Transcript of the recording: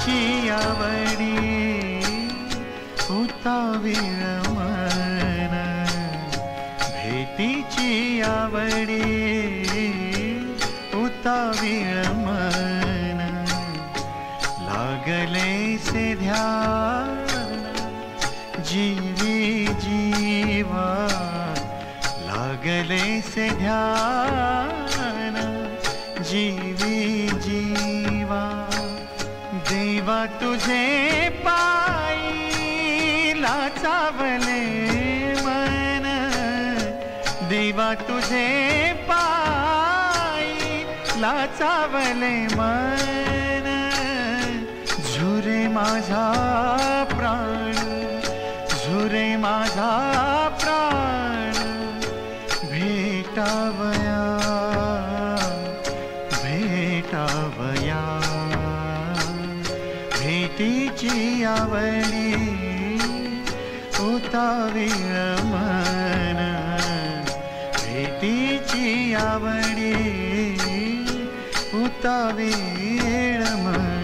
भेटीची आवडी होता वेळ मन, भेटीची आवडी होता वेळ मन, लागले से ध्यान जीवी जीवा, लागले से ध्यान जीवी जीवा, देवा तुझे पायी लाचावले मन, देवा तुझे पायी लाचावले मन, झुरे माझा प्राण, झुरे माझा प्राण, भेटावया भेटावया, भेटीची आवडी होता वेळ मन, भेटीची आवडी होता वेळ मन.